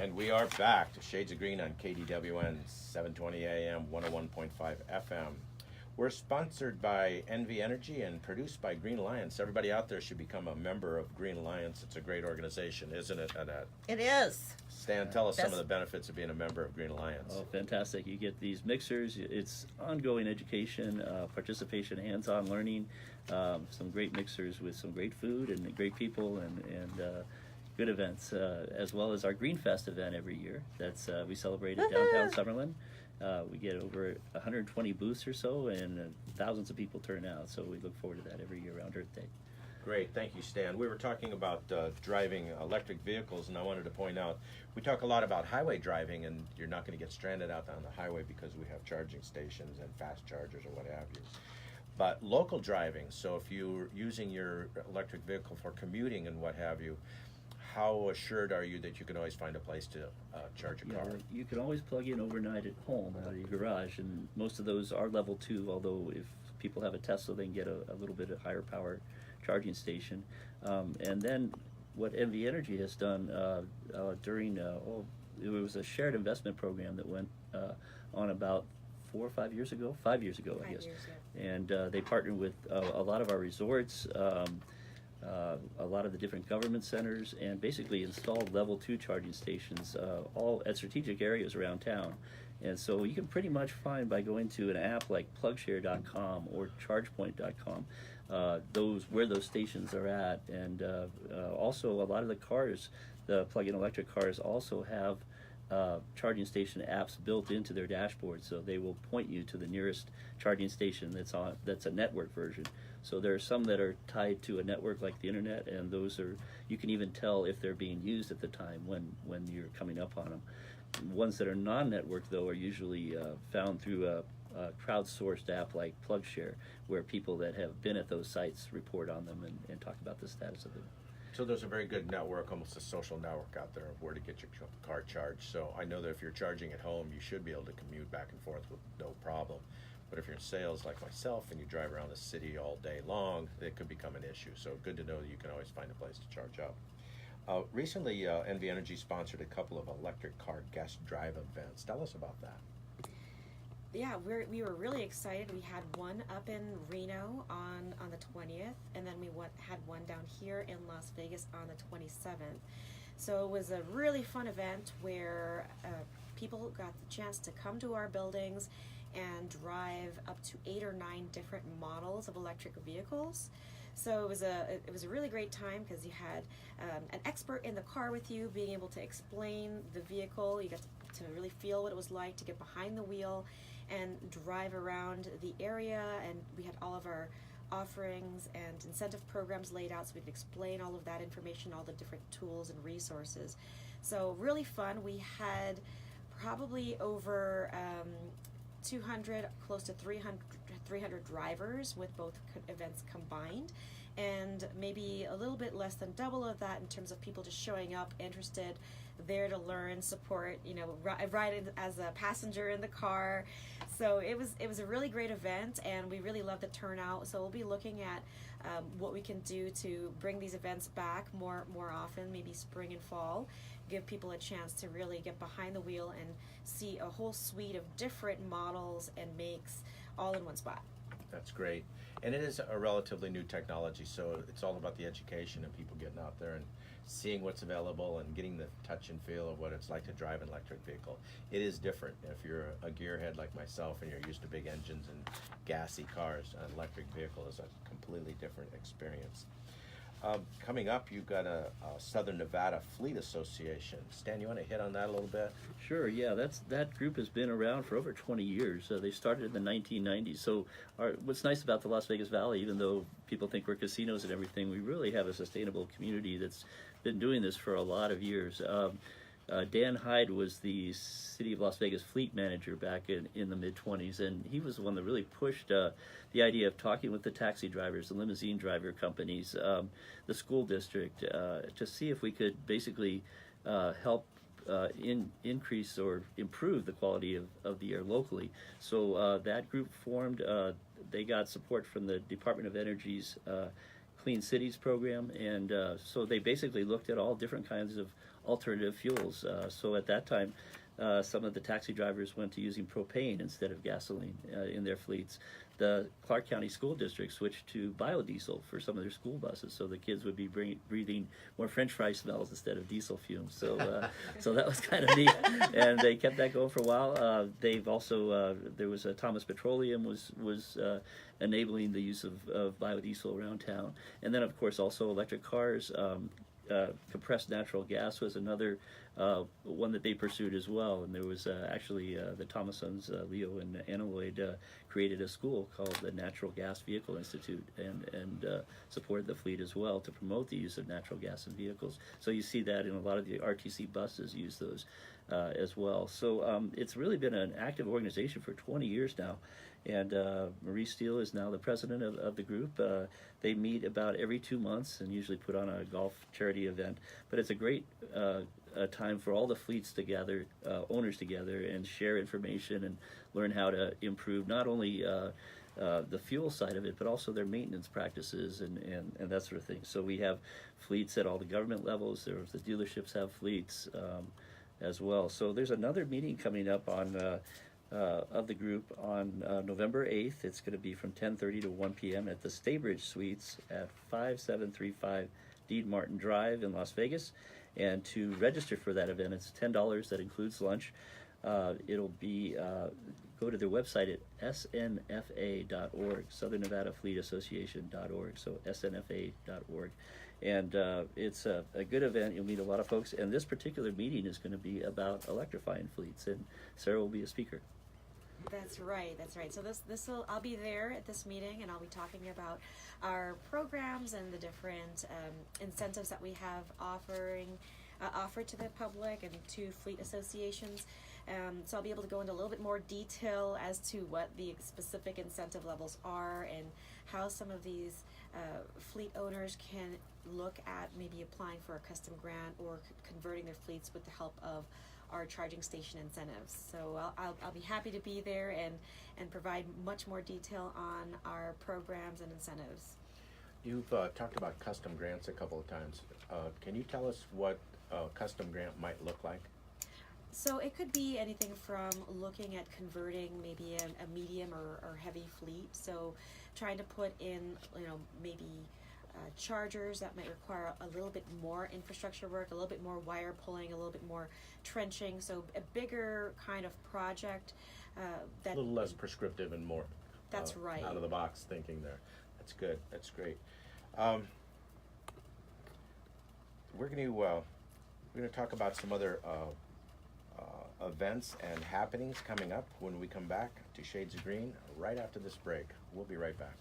And we are back to Shades of Green on KDWN 720 AM, 101.5 FM. We're sponsored by NV Energy and produced by Green Alliance. Everybody out there should become a member of Green Alliance. It's a great organization, isn't it, Annette? It is. Stan, tell us some of the benefits of being a member of Green Alliance. Oh, fantastic. You get these mixers. It's ongoing education, participation, hands-on learning, some great mixers with some great food and great people and good events, as well as our Green Fest event every year. That's we celebrate at downtown Summerlin. We get over 120 booths or so, and thousands of people turn out. So we look forward to that every year around Earth Day. Great, thank you, Stan. We were talking about driving electric vehicles, and I wanted to point out, we talk a lot about highway driving, and you're not going to get stranded out on the highway because we have charging stations and fast chargers or what have you. But local driving, so if you're using your electric vehicle for commuting and what have you, how assured are you that you can always find a place to charge a car? You can always plug in overnight at home out of your garage, and most of those are level 2, although if people have a Tesla, they can get a little bit of higher power charging station. And then what NV Energy has done during, it was a shared investment program that went on about 4 or 5 years ago, 5 years ago, I guess. And they partnered with a lot of our resorts, a lot of the different government centers, and basically installed level 2 charging stations all at strategic areas around town. And so you can pretty much find by going to an app like plugshare.com or chargepoint.com where those stations are at. And also a lot of the cars, the plug-in electric cars, also have charging station apps built into their dashboard, so they will point you to the nearest charging station that's a network version. So there are some that are tied to a network like the internet, and those are, you can even tell if they're being used at the time when you're coming up on them. Ones that are non-network, though, are usually found through a crowdsourced app like PlugShare, where people that have been at those sites report on them and talk about the status of them. So there's a very good network, almost a social network out there of where to get your car charged. So I know that if you're charging at home, you should be able to commute back and forth with no problem. But if you're in sales like myself and you drive around the city all day long, it could become an issue. So good to know that you can always find a place to charge up. Recently, NV Energy sponsored a couple of electric car guest drive events. Tell us about that. Yeah, we were really excited. We had one up in Reno on the 20th, and then we had one down here in Las Vegas on the 27th. So it was a really fun event where people got the chance to come to our buildings and drive up to 8 or 9 different models of electric vehicles. So it was a really great time because you had an expert in the car with you, being able to explain the vehicle. You got to really feel what it was like to get behind the wheel and drive around the area, and we had all of our offerings and incentive programs laid out so we could explain all of that information, all the different tools and resources. So really fun. We had probably over 200, close to 300 drivers with both events combined, and maybe a little bit less than double of that in terms of people just showing up, interested, there to learn, support, riding as a passenger in the car. So it was a really great event, and we really loved the turnout. So we'll be looking at what we can do to bring these events back more often, maybe spring and fall, give people a chance to really get behind the wheel and see a whole suite of different models and makes all in one spot. That's great. And it is a relatively new technology, so it's all about the education and people getting out there and seeing what's available and getting the touch and feel of what it's like to drive an electric vehicle. It is different. If you're a gearhead like myself and you're used to big engines and gassy cars, an electric vehicle is a completely different experience. Coming up, you've got a Southern Nevada Fleet Association. Stan, you want to hit on that a little bit? Sure, yeah. That group has been around for over 20 years. They started in the 1990s. So what's nice about the Las Vegas Valley, even though people think we're casinos and everything, we really have a sustainable community that's been doing this for a lot of years. Dan Hyde was the City of Las Vegas fleet manager back in the mid-20s, and he was the one that really pushed the idea of talking with the taxi drivers, the limousine driver companies, the school district, to see if we could basically help increase or improve the quality of the air locally. So that group formed, they got support from the Department of Energy's Clean Cities program, and so they basically looked at all different kinds of alternative fuels. So at that time, some of the taxi drivers went to using propane instead of gasoline in their fleets. The Clark County School District switched to biodiesel for some of their school buses, so the kids would be breathing more French fry smells instead of diesel fumes. So, so that was kind of neat, and they kept that going for a while. They've also there was Thomas Petroleum was enabling the use of biodiesel around town, and then of course also electric cars. Compressed natural gas was another one that they pursued as well, and there was actually the Thomasons, Leo and Anna Lloyd, created a school called the Natural Gas Vehicle Institute, and supported the fleet as well to promote the use of natural gas in vehicles. So you see that in a lot of the RTC buses use those as well. So it's really been an active organization for 20 years now. And Marie Steele is now the president of the group. They meet about every 2 months and usually put on a golf charity event. But it's a great time for all the fleets together, owners together, and share information and learn how to improve not only the fuel side of it, but also their maintenance practices and that sort of thing. So we have fleets at all the government levels. The dealerships have fleets as well. So there's another meeting coming up on of the group on November 8th. It's going to be from 10:30 to 1 p.m. at the Staybridge Suites at 5735 Dean Martin Drive in Las Vegas. And to register for that event, it's $10. That includes lunch. It'll be go to their website at snfa.org, Southern Nevada Fleet Association.org. So snfa.org. And it's a good event. You'll meet a lot of folks. And this particular meeting is going to be about electrifying fleets. And Sarah will be a speaker. That's right. That's right. So I'll be there at this meeting, and I'll be talking about our programs and the different incentives that we have offered to the public and to fleet associations. So I'll be able to go into a little bit more detail as to what the specific incentive levels are and how some of these fleet owners can look at maybe applying for a custom grant or converting their fleets with the help of our charging station incentives. So I'll be happy to be there and provide much more detail on our programs and incentives. You've talked about custom grants a couple of times. Can you tell us what a custom grant might look like? So it could be anything from looking at converting maybe a medium or heavy fleet. So trying to put in, maybe chargers that might require a little bit more infrastructure work, a little bit more wire pulling, a little bit more trenching. So a bigger kind of project that a little less prescriptive and more. That's right. Out of the box thinking there. That's good. That's great. We're going to talk about some other events and happenings coming up when we come back to Shades of Green right after this break. We'll be right back.